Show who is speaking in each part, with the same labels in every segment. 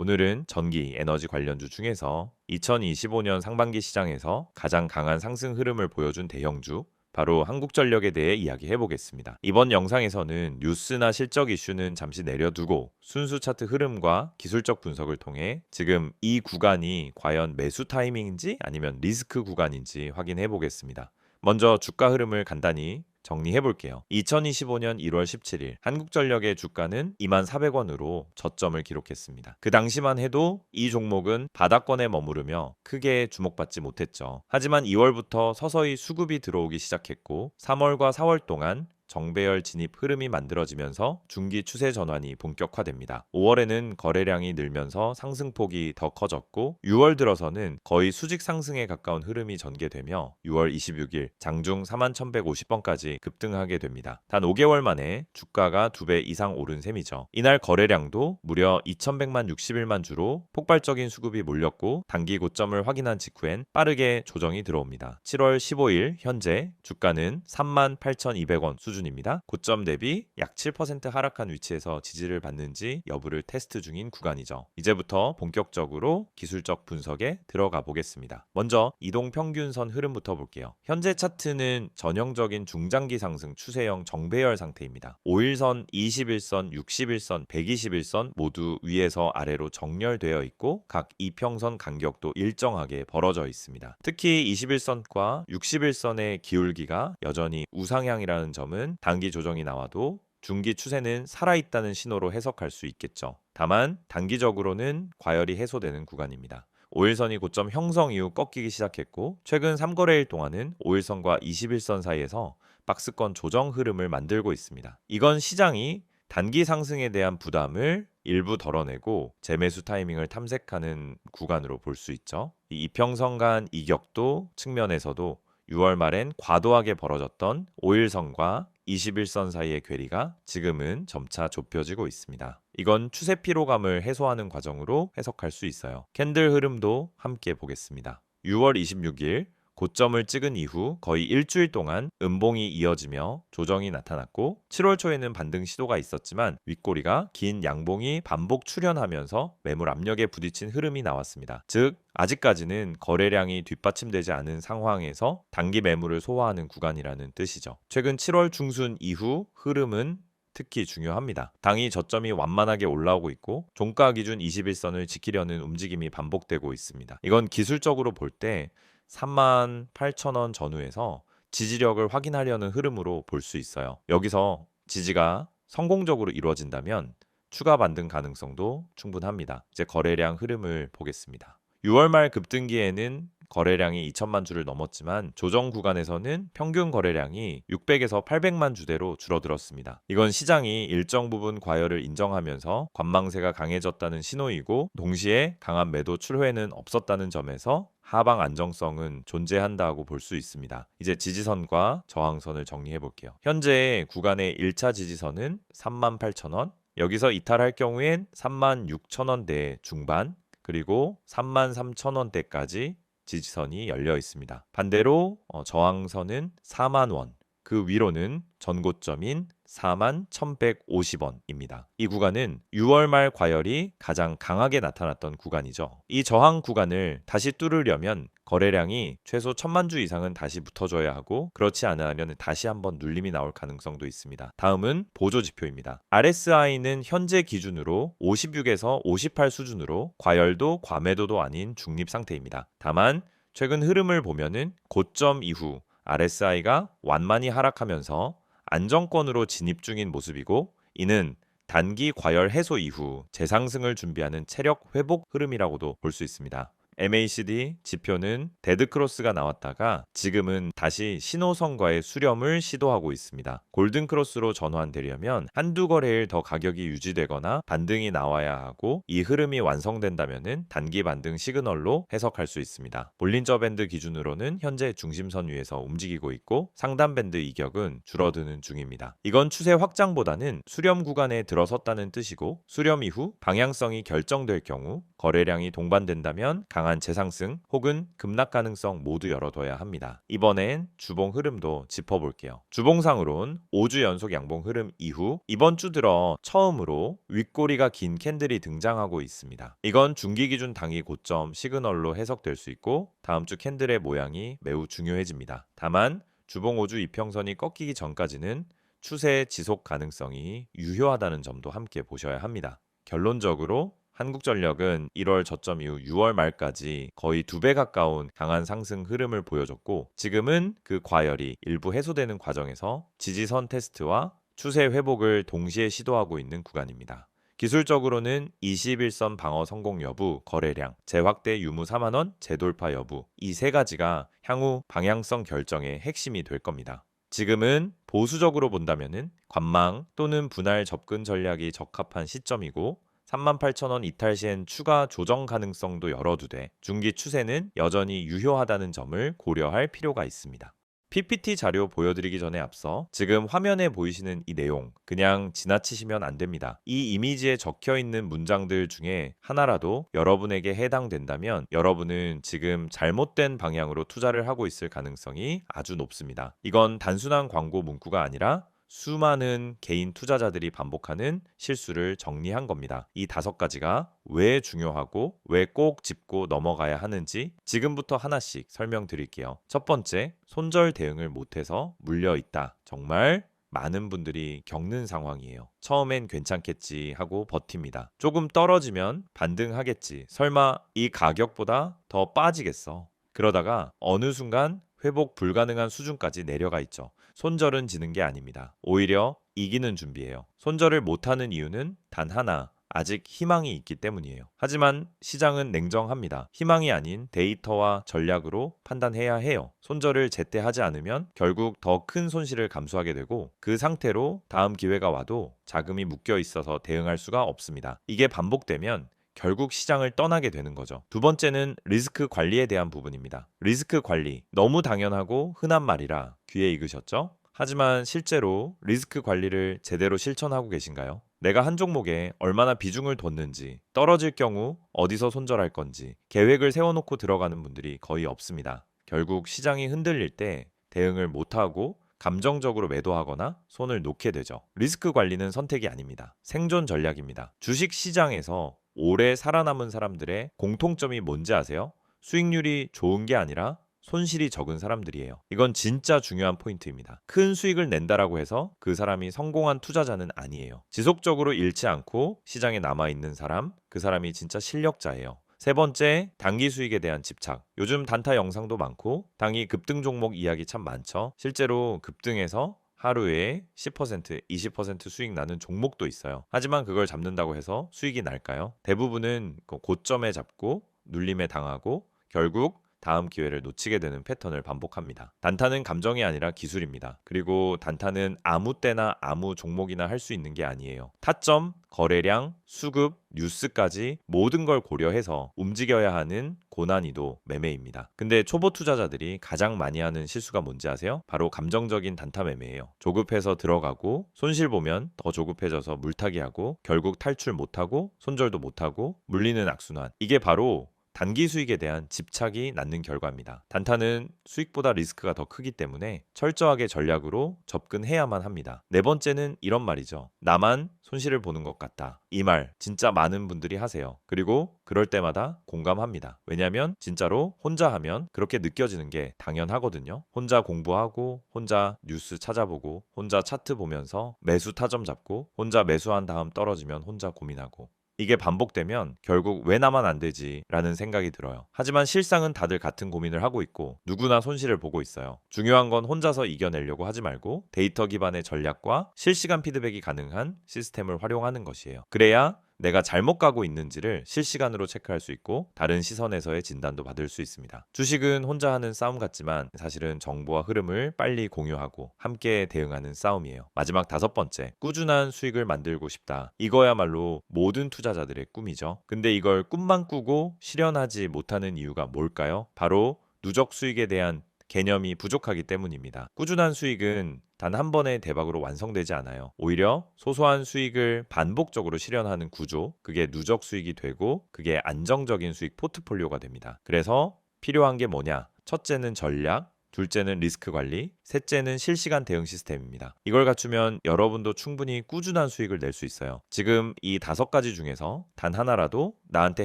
Speaker 1: 오늘은 전기, 에너지 관련주 중에서 2025년 상반기 시장에서 가장 강한 상승 흐름을 보여준 대형주, 바로 한국전력에 대해 이야기해 보겠습니다. 이번 영상에서는 뉴스나 실적 이슈는 잠시 내려두고 순수 차트 흐름과 기술적 분석을 통해 지금 이 구간이 과연 매수 타이밍인지 아니면 리스크 구간인지 확인해 보겠습니다. 먼저 주가 흐름을 간단히 정리해 볼게요. 2025년 1월 17일 한국전력의 주가는 24,400원으로 저점을 기록했습니다. 그 당시만 해도 이 종목은 바닥권에 머무르며 크게 주목받지 못했죠. 하지만 2월부터 서서히 수급이 들어오기 시작했고 3월과 4월 동안 정배열 진입 흐름이 만들어지면서 중기 추세 전환이 본격화됩니다. 5월에는 거래량이 늘면서 상승폭이 더 커졌고 6월 들어서는 거의 수직 상승에 가까운 흐름이 전개되며 6월 26일 장중 41,150원까지 급등하게 됩니다. 단 5개월 만에 주가가 2배 이상 오른 셈이죠. 이날 거래량도 무려 2,100만 61만 주로 폭발적인 수급이 몰렸고 단기 고점을 확인한 직후엔 빠르게 조정이 들어옵니다. 7월 15일 현재 주가는 38,200원 수준입니다. 고점 대비 약 7% 하락한 위치에서 지지를 받는지 여부를 테스트 중인 구간이죠. 이제부터 본격적으로 기술적 분석에 들어가 보겠습니다. 먼저 이동평균선 흐름부터 볼게요. 현재 차트는 전형적인 중장기 상승 추세형 정배열 상태입니다. 5일선, 21선, 61선, 121선 모두 위에서 아래로 정렬되어 있고 각 이평선 간격도 일정하게 벌어져 있습니다. 특히 21선과 61선의 기울기가 여전히 우상향이라는 점은 단기 조정이 나와도 중기 추세는 살아있다는 신호로 해석할 수 있겠죠. 다만 단기적으로는 과열이 해소되는 구간입니다. 5일선이 고점 형성 이후 꺾이기 시작했고 최근 3거래일 동안은 5일선과 21선 사이에서 박스권 조정 흐름을 만들고 있습니다. 이건 시장이 단기 상승에 대한 부담을 일부 덜어내고 재매수 타이밍을 탐색하는 구간으로 볼 수 있죠. 이 이평선 간 이격도 측면에서도 6월 말엔 과도하게 벌어졌던 5일선과 21선 사이의 괴리가 지금은 점차 좁혀지고 있습니다. 이건 추세 피로감을 해소하는 과정으로 해석할 수 있어요. 캔들 흐름도 함께 보겠습니다. 6월 26일 고점을 찍은 이후 거의 일주일 동안 음봉이 이어지며 조정이 나타났고 7월 초에는 반등 시도가 있었지만 윗꼬리가 긴 양봉이 반복 출현하면서 매물 압력에 부딪힌 흐름이 나왔습니다. 즉 아직까지는 거래량이 뒷받침되지 않은 상황에서 단기 매물을 소화하는 구간이라는 뜻이죠. 최근 7월 중순 이후 흐름은 특히 중요합니다. 당이 저점이 완만하게 올라오고 있고 종가 기준 21선을 지키려는 움직임이 반복되고 있습니다. 이건 기술적으로 볼 때 38,000원 전후에서 지지력을 확인하려는 흐름으로 볼 수 있어요. 여기서 지지가 성공적으로 이루어진다면 추가 반등 가능성도 충분합니다. 이제 거래량 흐름을 보겠습니다. 6월 말 급등기에는 거래량이 2천만 주를 넘었지만 조정 구간에서는 평균 거래량이 600에서 800만 주대로 줄어들었습니다. 이건 시장이 일정 부분 과열을 인정하면서 관망세가 강해졌다는 신호이고 동시에 강한 매도 출회는 없었다는 점에서 하방 안정성은 존재한다고 볼 수 있습니다. 이제 지지선과 저항선을 정리해 볼게요. 현재 구간의 1차 지지선은 38,000원, 여기서 이탈할 경우엔 36,000원대 중반, 그리고 33,000원대까지 지지선이 열려 있습니다. 반대로 저항선은 4만원, 그 위로는 전고점인 41,150원입니다. 이 구간은 6월 말 과열이 가장 강하게 나타났던 구간이죠. 이 저항 구간을 다시 뚫으려면 거래량이 최소 1,000만 주 이상은 다시 붙어줘야 하고 그렇지 않으면 다시 한번 눌림이 나올 가능성도 있습니다. 다음은 보조 지표입니다. RSI는 현재 기준으로 56에서 58 수준으로 과열도 과매도도 아닌 중립 상태입니다. 다만 최근 흐름을 보면은 고점 이후 RSI가 완만히 하락하면서 안정권으로 진입 중인 모습이고 이는 단기 과열 해소 이후 재상승을 준비하는 체력 회복 흐름이라고도 볼 수 있습니다. MACD 지표는 데드크로스가 나왔다가 지금은 다시 신호선과의 수렴을 시도하고 있습니다. 골든크로스로 전환되려면 한두 거래일 더 가격이 유지되거나 반등이 나와야 하고 이 흐름이 완성된다면 단기 반등 시그널로 해석할 수 있습니다. 볼린저 밴드 기준으로는 현재 중심선 위에서 움직이고 있고 상단 밴드 이격은 줄어드는 중입니다. 이건 추세 확장보다는 수렴 구간에 들어섰다는 뜻이고 수렴 이후 방향성이 결정될 경우 거래량이 동반된다면 강한 재상승 혹은 급락 가능성 모두 열어둬야 합니다. 이번엔 주봉 흐름도 짚어볼게요. 주봉상으론 5주 연속 양봉 흐름 이후 이번 주 들어 처음으로 윗꼬리가 긴 캔들이 등장하고 있습니다. 이건 중기 기준 당일 고점 시그널로 해석될 수 있고 다음 주 캔들의 모양이 매우 중요해집니다. 다만 주봉 5주 이평선이 꺾이기 전까지는 추세 지속 가능성이 유효하다는 점도 함께 보셔야 합니다. 결론적으로 한국전력은 1월 저점 이후 6월 말까지 거의 2배 가까운 강한 상승 흐름을 보여줬고 지금은 그 과열이 일부 해소되는 과정에서 지지선 테스트와 추세 회복을 동시에 시도하고 있는 구간입니다. 기술적으로는 21선 방어 성공 여부, 거래량, 재확대 유무 4만원, 재돌파 여부 이 세 가지가 향후 방향성 결정의 핵심이 될 겁니다. 지금은 보수적으로 본다면은 관망 또는 분할 접근 전략이 적합한 시점이고 38,000원 이탈 시엔 추가 조정 가능성도 열어두되 중기 추세는 여전히 유효하다는 점을 고려할 필요가 있습니다. PPT 자료 보여드리기 전에 앞서 지금 화면에 보이시는 이 내용 그냥 지나치시면 안 됩니다. 이 이미지에 적혀 있는 문장들 중에 하나라도 여러분에게 해당된다면 여러분은 지금 잘못된 방향으로 투자를 하고 있을 가능성이 아주 높습니다. 이건 단순한 광고 문구가 아니라 수많은 개인 투자자들이 반복하는 실수를 정리한 겁니다. 이 5가지가 왜 중요하고 왜 꼭 짚고 넘어가야 하는지 지금부터 하나씩 설명드릴게요. 첫 번째, 손절 대응을 못해서 물려있다. 정말 많은 분들이 겪는 상황이에요. 처음엔 괜찮겠지 하고 버팁니다. 조금 떨어지면 반등하겠지. 설마 이 가격보다 더 빠지겠어. 그러다가 어느 순간 회복 불가능한 수준까지 내려가 있죠. 손절은 지는 게 아닙니다. 오히려 이기는 준비예요. 손절을 못하는 이유는 단 하나, 아직 희망이 있기 때문이에요. 하지만 시장은 냉정합니다. 희망이 아닌 데이터와 전략으로 판단해야 해요. 손절을 제때 하지 않으면 결국 더 큰 손실을 감수하게 되고 그 상태로 다음 기회가 와도 자금이 묶여 있어서 대응할 수가 없습니다. 이게 반복되면 결국 시장을 떠나게 되는 거죠. 두 번째는 리스크 관리에 대한 부분입니다. 리스크 관리, 너무 당연하고 흔한 말이라 귀에 익으셨죠? 하지만 실제로 리스크 관리를 제대로 실천하고 계신가요? 내가 한 종목에 얼마나 비중을 뒀는지, 떨어질 경우 어디서 손절할 건지 계획을 세워놓고 들어가는 분들이 거의 없습니다. 결국 시장이 흔들릴 때 대응을 못하고 감정적으로 매도하거나 손을 놓게 되죠. 리스크 관리는 선택이 아닙니다. 생존 전략입니다. 주식 시장에서 오래 살아남은 사람들의 공통점이 뭔지 아세요? 수익률이 좋은 게 아니라 손실이 적은 사람들이에요. 이건 진짜 중요한 포인트입니다. 큰 수익을 낸다라고 해서 그 사람이 성공한 투자자는 아니에요. 지속적으로 잃지 않고 시장에 남아있는 사람, 그 사람이 진짜 실력자예요. 세 번째, 단기 수익에 대한 집착. 요즘 단타 영상도 많고 단기 급등 종목 이야기 참 많죠. 실제로 급등해서 하루에 10%, 20% 수익 나는 종목도 있어요. 하지만 그걸 잡는다고 해서 수익이 날까요? 대부분은 고점에 잡고 눌림에 당하고 결국 다음 기회를 놓치게 되는 패턴을 반복합니다. 단타는 감정이 아니라 기술입니다. 그리고 단타는 아무 때나 아무 종목이나 할 수 있는 게 아니에요. 타점, 거래량, 수급, 뉴스까지 모든 걸 고려해서 움직여야 하는 고난이도 매매입니다. 근데 초보 투자자들이 가장 많이 하는 실수가 뭔지 아세요? 바로 감정적인 단타 매매예요. 조급해서 들어가고 손실 보면 더 조급해져서 물타기하고 결국 탈출 못하고 손절도 못하고 물리는 악순환. 이게 바로 단기 수익에 대한 집착이 낳는 결과입니다. 단타는 수익보다 리스크가 더 크기 때문에 철저하게 전략으로 접근해야만 합니다. 네 번째는 이런 말이죠. 나만 손실을 보는 것 같다. 이 말 진짜 많은 분들이 하세요. 그리고 그럴 때마다 공감합니다. 왜냐하면 진짜로 혼자 하면 그렇게 느껴지는 게 당연하거든요. 혼자 공부하고 혼자 뉴스 찾아보고 혼자 차트 보면서 매수 타점 잡고 혼자 매수한 다음 떨어지면 혼자 고민하고 이게 반복되면 결국 왜 나만 안 되지? 라는 생각이 들어요. 하지만 실상은 다들 같은 고민을 하고 있고 누구나 손실을 보고 있어요. 중요한 건 혼자서 이겨내려고 하지 말고 데이터 기반의 전략과 실시간 피드백이 가능한 시스템을 활용하는 것이에요. 그래야 내가 잘못 가고 있는지를 실시간으로 체크할 수 있고 다른 시선에서의 진단도 받을 수 있습니다. 주식은 혼자 하는 싸움 같지만 사실은 정보와 흐름을 빨리 공유하고 함께 대응하는 싸움이에요. 마지막 5번째, 꾸준한 수익을 만들고 싶다. 이거야말로 모든 투자자들의 꿈이죠. 근데 이걸 꿈만 꾸고 실현하지 못하는 이유가 뭘까요? 바로 누적 수익에 대한 개념이 부족하기 때문입니다. 꾸준한 수익은 단 한 번의 대박으로 완성되지 않아요. 오히려 소소한 수익을 반복적으로 실현하는 구조, 그게 누적 수익이 되고 그게 안정적인 수익 포트폴리오가 됩니다. 그래서 필요한 게 뭐냐? 첫째는 전략, 둘째는 리스크 관리, 셋째는 실시간 대응 시스템입니다. 이걸 갖추면 여러분도 충분히 꾸준한 수익을 낼 수 있어요. 지금 이 5가지 중에서 단 하나라도 나한테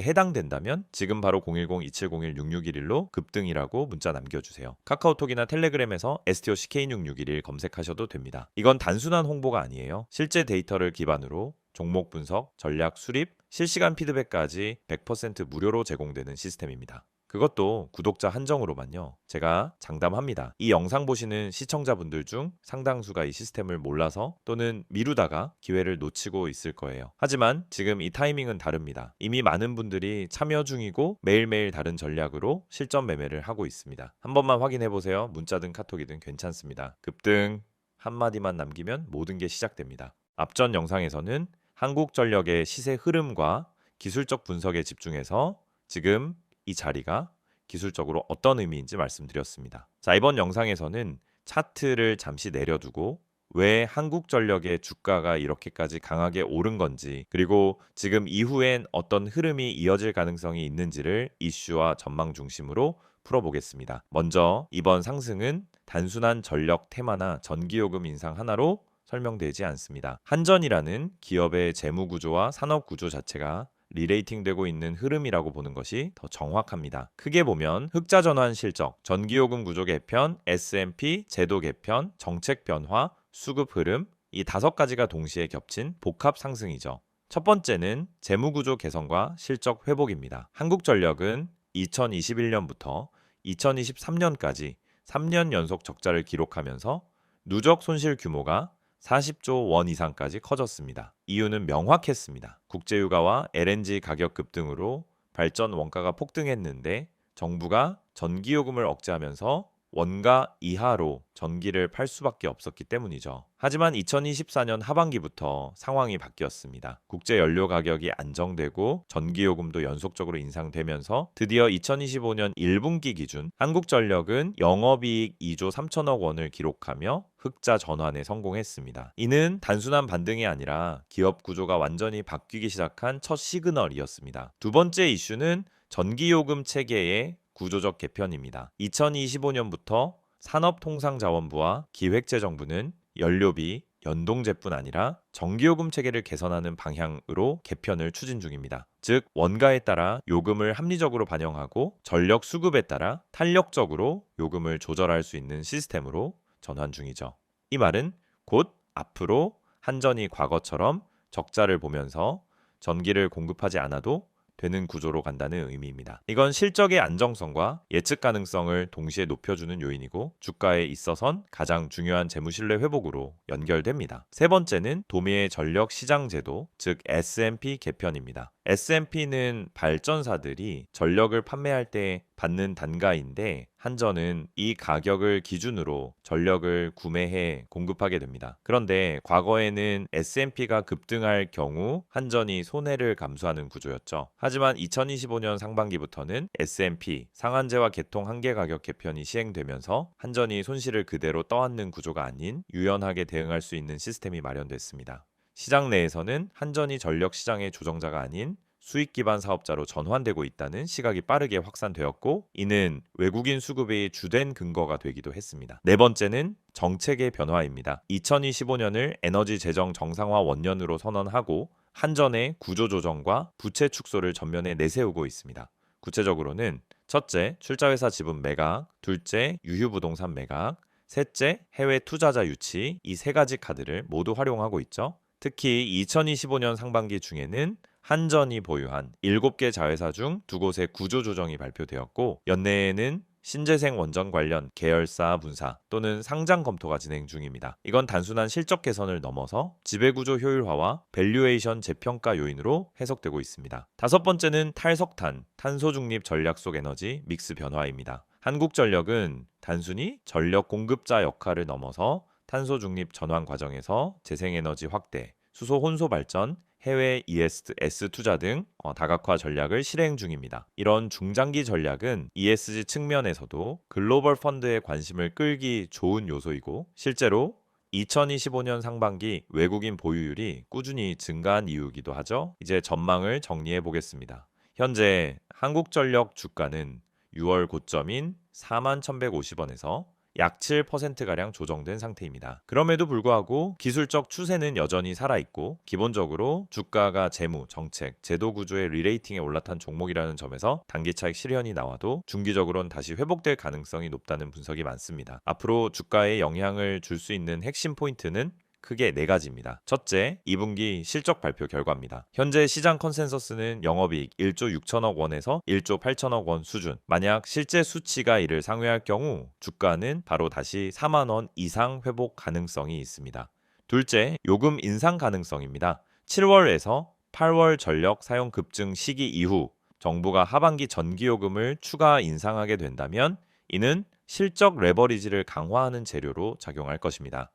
Speaker 1: 해당된다면 지금 바로 010-2701-6611로 급등이라고 문자 남겨주세요. 카카오톡이나 텔레그램에서 STOCK66111 검색하셔도 됩니다. 이건 단순한 홍보가 아니에요. 실제 데이터를 기반으로 종목 분석, 전략 수립, 실시간 피드백까지 100% 무료로 제공되는 시스템입니다. 그것도 구독자 한정으로만요. 제가 장담합니다. 이 영상 보시는 시청자분들 중 상당수가 이 시스템을 몰라서 또는 미루다가 기회를 놓치고 있을 거예요. 하지만 지금 이 타이밍은 다릅니다. 이미 많은 분들이 참여 중이고 매일매일 다른 전략으로 실전 매매를 하고 있습니다. 한 번만 확인해 보세요. 문자든 카톡이든 괜찮습니다. 급등 한마디만 남기면 모든 게 시작됩니다. 앞전 영상에서는 한국전력의 시세 흐름과 기술적 분석에 집중해서 지금 이 자리가 기술적으로 어떤 의미인지 말씀드렸습니다. 자, 이번 영상에서는 차트를 잠시 내려두고 왜 한국전력의 주가가 이렇게까지 강하게 오른 건지, 그리고 지금 이후엔 어떤 흐름이 이어질 가능성이 있는지를 이슈와 전망 중심으로 풀어보겠습니다. 먼저 이번 상승은 단순한 전력 테마나 전기요금 인상 하나로 설명되지 않습니다. 한전이라는 기업의 재무 구조와 산업 구조 자체가 리레이팅되고 있는 흐름이라고 보는 것이 더 정확합니다. 크게 보면 흑자 전환 실적, 전기요금 구조 개편, S&P 제도 개편, 정책 변화, 수급 흐름, 이 5가지가 동시에 겹친 복합 상승이죠. 첫 번째는 재무 구조 개선과 실적 회복입니다. 한국전력은 2021년부터 2023년까지 3년 연속 적자를 기록하면서 누적 손실 규모가 40조 원 이상까지 커졌습니다. 이유는 명확했습니다. 국제유가와 LNG 가격 급등으로 발전 원가가 폭등했는데 정부가 전기요금을 억제하면서 원가 이하로 전기를 팔 수밖에 없었기 때문이죠. 하지만 2024년 하반기부터 상황이 바뀌었습니다. 국제 연료 가격이 안정되고 전기요금도 연속적으로 인상되면서 드디어 2025년 1분기 기준 한국전력은 영업이익 2조 3천억 원을 기록하며 흑자 전환에 성공했습니다. 이는 단순한 반등이 아니라 기업 구조가 완전히 바뀌기 시작한 첫 시그널이었습니다. 두 번째 이슈는 전기요금 체계의 구조적 개편입니다. 2025년부터 산업통상자원부와 기획재정부는 연료비, 연동제뿐 아니라 전기요금 체계를 개선하는 방향으로 개편을 추진 중입니다. 즉 원가에 따라 요금을 합리적으로 반영하고 전력 수급에 따라 탄력적으로 요금을 조절할 수 있는 시스템으로 전환 중이죠. 이 말은 곧 앞으로 한전이 과거처럼 적자를 보면서 전기를 공급하지 않아도 되는 구조로 간다는 의미입니다. 이건 실적의 안정성과 예측 가능성을 동시에 높여주는 요인이고 주가에 있어선 가장 중요한 재무신뢰 회복으로 연결됩니다. 세 번째는 도미의 전력 시장 제도, 즉 S&P 개편입니다. S&P는 발전사들이 전력을 판매할 때 받는 단가인데 한전은 이 가격을 기준으로 전력을 구매해 공급하게 됩니다. 그런데 과거에는 S&P가 급등할 경우 한전이 손해를 감수하는 구조였죠. 하지만 2025년 상반기부터는 S&P 상한제와 개통 한계 가격 개편이 시행되면서 한전이 손실을 그대로 떠안는 구조가 아닌 유연하게 대응할 수 있는 시스템이 마련됐습니다. 시장 내에서는 한전이 전력 시장의 조정자가 아닌 수익 기반 사업자로 전환되고 있다는 시각이 빠르게 확산되었고 이는 외국인 수급의 주된 근거가 되기도 했습니다. 네 번째는 정책의 변화입니다. 2025년을 에너지 재정 정상화 원년으로 선언하고 한전의 구조조정과 부채 축소를 전면에 내세우고 있습니다. 구체적으로는 첫째, 출자회사 지분 매각, 둘째, 유휴부동산 매각, 셋째, 해외 투자자 유치, 이 3가지 카드를 모두 활용하고 있죠. 특히 2025년 상반기 중에는 한전이 보유한 7개 자회사 중 2곳의 구조조정이 발표되었고 연내에는 신재생 원전 관련 계열사 분사 또는 상장 검토가 진행 중입니다. 이건 단순한 실적 개선을 넘어서 지배구조 효율화와 밸류에이션 재평가 요인으로 해석되고 있습니다. 다섯 번째는 탈석탄, 탄소중립 전략 속 에너지 믹스 변화입니다. 한국전력은 단순히 전력 공급자 역할을 넘어서 탄소중립 전환 과정에서 재생에너지 확대, 수소 혼소 발전, 해외 ESS 투자 등 다각화 전략을 실행 중입니다. 이런 중장기 전략은 ESG 측면에서도 글로벌 펀드의 관심을 끌기 좋은 요소이고, 실제로 2025년 상반기 외국인 보유율이 꾸준히 증가한 이유이기도 하죠. 이제 전망을 정리해 보겠습니다. 현재 한국전력 주가는 6월 고점인 41,150원에서 약 7%가량 조정된 상태입니다. 그럼에도 불구하고 기술적 추세는 여전히 살아있고, 기본적으로 주가가 재무, 정책, 제도 구조의 리레이팅에 올라탄 종목이라는 점에서 단기 차익 실현이 나와도 중기적으로는 다시 회복될 가능성이 높다는 분석이 많습니다. 앞으로 주가에 영향을 줄 수 있는 핵심 포인트는 크게 네 가지입니다. 첫째, 2분기 실적 발표 결과입니다. 현재 시장 컨센서스는 영업이익 1조 6천억 원에서 1조 8천억 원 수준. 만약 실제 수치가 이를 상회할 경우 주가는 바로 다시 4만 원 이상 회복 가능성이 있습니다. 둘째, 요금 인상 가능성입니다. 7월에서 8월 전력 사용 급증 시기 이후 정부가 하반기 전기요금을 추가 인상하게 된다면 이는 실적 레버리지를 강화하는 재료로 작용할 것입니다.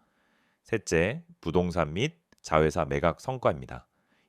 Speaker 1: 셋째, 부동산 및 자회사 매각 성과입니다.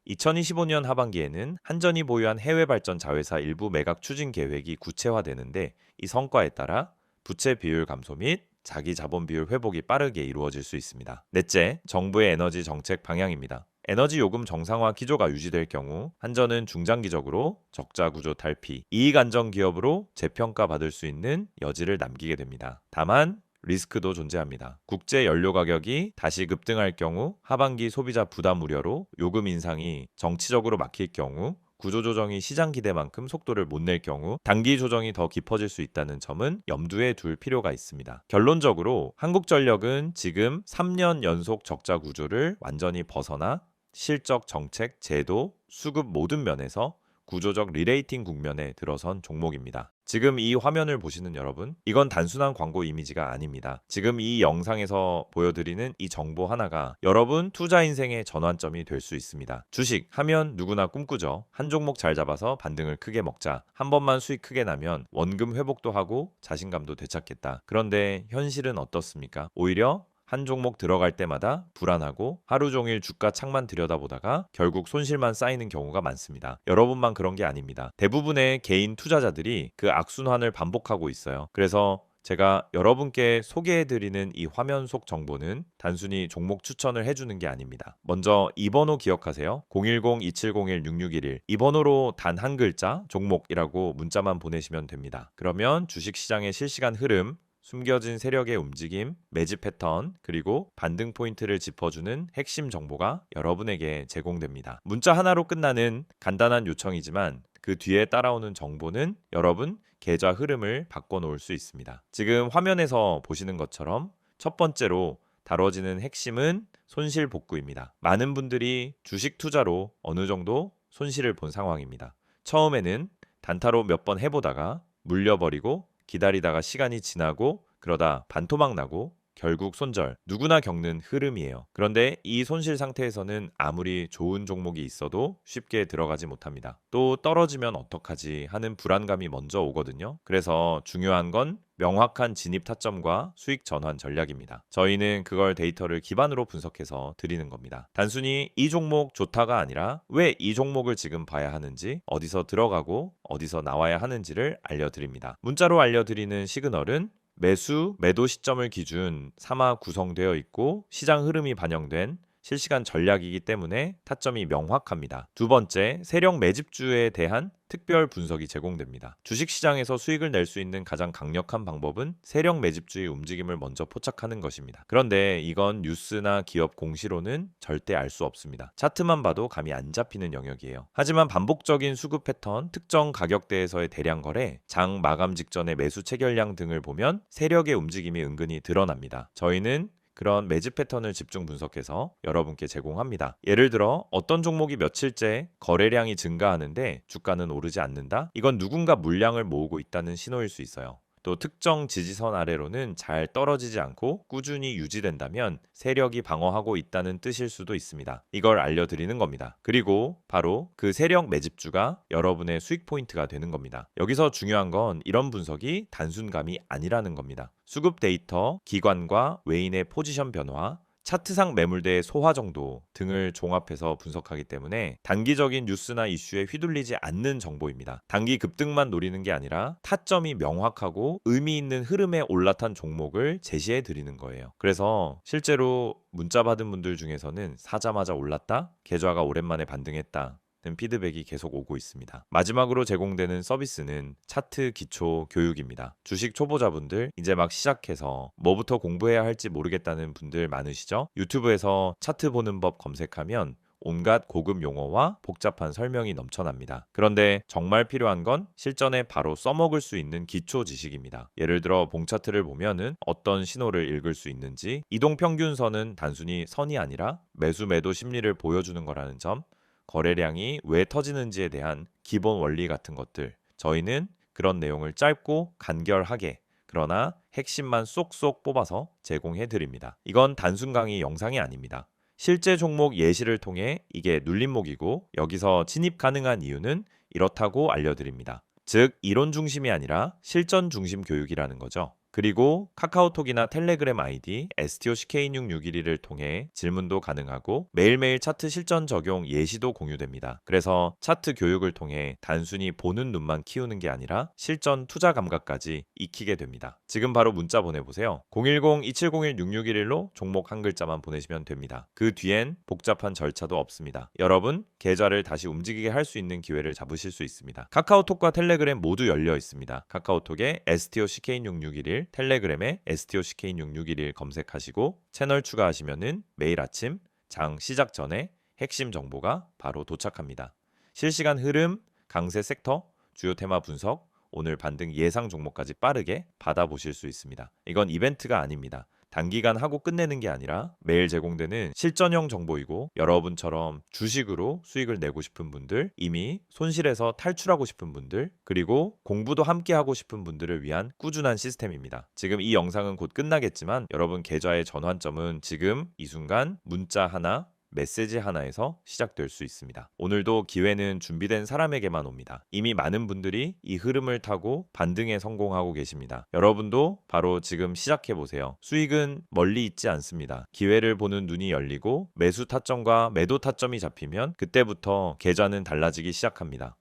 Speaker 1: 2025년 하반기에는 한전이 보유한 해외 발전 자회사 일부 매각 추진 계획이 구체화되는데, 이 성과에 따라 부채 비율 감소 및 자기 자본 비율 회복이 빠르게 이루어질 수 있습니다. 넷째, 정부의 에너지 정책 방향입니다. 에너지 요금 정상화 기조가 유지될 경우 한전은 중장기적으로 적자 구조 탈피, 이익 안정 기업으로 재평가 받을 수 있는 여지를 남기게 됩니다. 다만 리스크도 존재합니다. 국제 연료 가격이 다시 급등할 경우, 하반기 소비자 부담 우려로 요금 인상이 정치적으로 막힐 경우, 구조조정이 시장 기대만큼 속도를 못 낼 경우 단기 조정이 더 깊어질 수 있다는 점은 염두에 둘 필요가 있습니다. 결론적으로 한국전력은 지금 3년 연속 적자 구조를 완전히 벗어나 실적, 정책, 제도, 수급 모든 면에서 구조적 리레이팅 국면에 들어선 종목입니다. 지금 이 화면을 보시는 여러분, 이건 단순한 광고 이미지가 아닙니다. 지금 이 영상에서 보여드리는 이 정보 하나가 여러분 투자 인생의 전환점이 될 수 있습니다. 주식 하면 누구나 꿈꾸죠. 한 종목 잘 잡아서 반등을 크게 먹자. 한 번만 수익 크게 나면 원금 회복도 하고 자신감도 되찾겠다. 그런데 현실은 어떻습니까? 오히려 한 종목 들어갈 때마다 불안하고 하루 종일 주가 창만 들여다보다가 결국 손실만 쌓이는 경우가 많습니다. 여러분만 그런 게 아닙니다. 대부분의 개인 투자자들이 그 악순환을 반복하고 있어요. 그래서 제가 여러분께 소개해드리는 이 화면 속 정보는 단순히 종목 추천을 해주는 게 아닙니다. 먼저 이 번호 기억하세요. 010-2701-6611. 이 번호로 단 한 글자 종목이라고 문자만 보내시면 됩니다. 그러면 주식시장의 실시간 흐름, 숨겨진 세력의 움직임, 매집 패턴, 그리고 반등 포인트를 짚어주는 핵심 정보가 여러분에게 제공됩니다. 문자 하나로 끝나는 간단한 요청이지만 그 뒤에 따라오는 정보는 여러분 계좌 흐름을 바꿔놓을 수 있습니다. 지금 화면에서 보시는 것처럼 첫 번째로 다뤄지는 핵심은 손실 복구입니다. 많은 분들이 주식 투자로 어느 정도 손실을 본 상황입니다. 처음에는 단타로 몇 번 해보다가 물려버리고 기다리다가 시간이 지나고 그러다 반토막 나고 결국 손절, 누구나 겪는 흐름이에요. 그런데 이 손실 상태에서는 아무리 좋은 종목이 있어도 쉽게 들어가지 못합니다. 또 떨어지면 어떡하지 하는 불안감이 먼저 오거든요. 그래서 중요한 건 명확한 진입 타점과 수익 전환 전략입니다. 저희는 그걸 데이터를 기반으로 분석해서 드리는 겁니다. 단순히 이 종목 좋다가 아니라 왜 이 종목을 지금 봐야 하는지, 어디서 들어가고 어디서 나와야 하는지를 알려드립니다. 문자로 알려드리는 시그널은 매수, 매도 시점을 기준 3화 구성되어 있고 시장 흐름이 반영된 실시간 전략이기 때문에 타점이 명확합니다. 두 번째, 세력 매집주에 대한 특별 분석이 제공됩니다. 주식시장에서 수익을 낼 수 있는 가장 강력한 방법은 세력 매집주의 움직임을 먼저 포착하는 것입니다. 그런데 이건 뉴스나 기업 공시로는 절대 알 수 없습니다. 차트만 봐도 감이 안 잡히는 영역이에요. 하지만 반복적인 수급 패턴, 특정 가격대에서의 대량 거래, 장 마감 직전의 매수 체결량 등을 보면 세력의 움직임이 은근히 드러납니다. 저희는 그런 매집 패턴을 집중 분석해서 여러분께 제공합니다. 예를 들어 어떤 종목이 며칠째 거래량이 증가하는데 주가는 오르지 않는다? 이건 누군가 물량을 모으고 있다는 신호일 수 있어요. 또 특정 지지선 아래로는 잘 떨어지지 않고 꾸준히 유지된다면 세력이 방어하고 있다는 뜻일 수도 있습니다. 이걸 알려드리는 겁니다. 그리고 바로 그 세력 매집주가 여러분의 수익 포인트가 되는 겁니다. 여기서 중요한 건 이런 분석이 단순감이 아니라는 겁니다. 수급 데이터, 기관과 외인의 포지션 변화, 차트상 매물대의 소화 정도 등을 종합해서 분석하기 때문에 단기적인 뉴스나 이슈에 휘둘리지 않는 정보입니다. 단기 급등만 노리는 게 아니라 타점이 명확하고 의미 있는 흐름에 올라탄 종목을 제시해 드리는 거예요. 그래서 실제로 문자 받은 분들 중에서는 사자마자 올랐다, 계좌가 오랜만에 반등했다 피드백이 계속 오고 있습니다. 마지막으로 제공되는 서비스는 차트 기초 교육입니다. 주식 초보자분들 이제 막 시작해서 뭐부터 공부해야 할지 모르겠다는 분들 많으시죠? 유튜브에서 차트 보는 법 검색하면 온갖 고급 용어와 복잡한 설명이 넘쳐납니다. 그런데 정말 필요한 건 실전에 바로 써먹을 수 있는 기초 지식입니다. 예를 들어 봉차트를 보면은 어떤 신호를 읽을 수 있는지, 이동평균선은 단순히 선이 아니라 매수 매도 심리를 보여주는 거라는 점, 거래량이 왜 터지는지에 대한 기본 원리 같은 것들, 저희는 그런 내용을 짧고 간결하게 그러나 핵심만 쏙쏙 뽑아서 제공해 드립니다. 이건 단순 강의 영상이 아닙니다. 실제 종목 예시를 통해 이게 눌림목이고 여기서 진입 가능한 이유는 이렇다고 알려드립니다. 즉 이론 중심이 아니라 실전 중심 교육이라는 거죠. 그리고 카카오톡이나 텔레그램 아이디 STOCK661을 통해 질문도 가능하고 매일매일 차트 실전 적용 예시도 공유됩니다. 그래서 차트 교육을 통해 단순히 보는 눈만 키우는 게 아니라 실전 투자 감각까지 익히게 됩니다. 지금 바로 문자 보내보세요. 010-2701-6611로 종목 한 글자만 보내시면 됩니다. 그 뒤엔 복잡한 절차도 없습니다. 여러분 계좌를 다시 움직이게 할 수 있는 기회를 잡으실 수 있습니다. 카카오톡과 텔레그램 모두 열려 있습니다. 카카오톡에 STOCK661, 텔레그램에 STOCK661 검색하시고 채널 추가하시면은 매일 아침 장 시작 전에 핵심 정보가 바로 도착합니다. 실시간 흐름, 강세 섹터, 주요 테마 분석, 오늘 반등 예상 종목까지 빠르게 받아보실 수 있습니다. 이건 이벤트가 아닙니다. 단기간 하고 끝내는 게 아니라 매일 제공되는 실전형 정보이고 여러분처럼 주식으로 수익을 내고 싶은 분들, 이미 손실에서 탈출하고 싶은 분들, 그리고 공부도 함께 하고 싶은 분들을 위한 꾸준한 시스템입니다. 지금 이 영상은 곧 끝나겠지만 여러분 계좌의 전환점은 지금 이 순간 문자 하나, 메시지 하나에서 시작될 수 있습니다. 오늘도 기회는 준비된 사람에게만 옵니다. 이미 많은 분들이 이 흐름을 타고 반등에 성공하고 계십니다. 여러분도 바로 지금 시작해보세요. 수익은 멀리 있지 않습니다. 기회를 보는 눈이 열리고 매수 타점과 매도 타점이 잡히면 그때부터 계좌는 달라지기 시작합니다.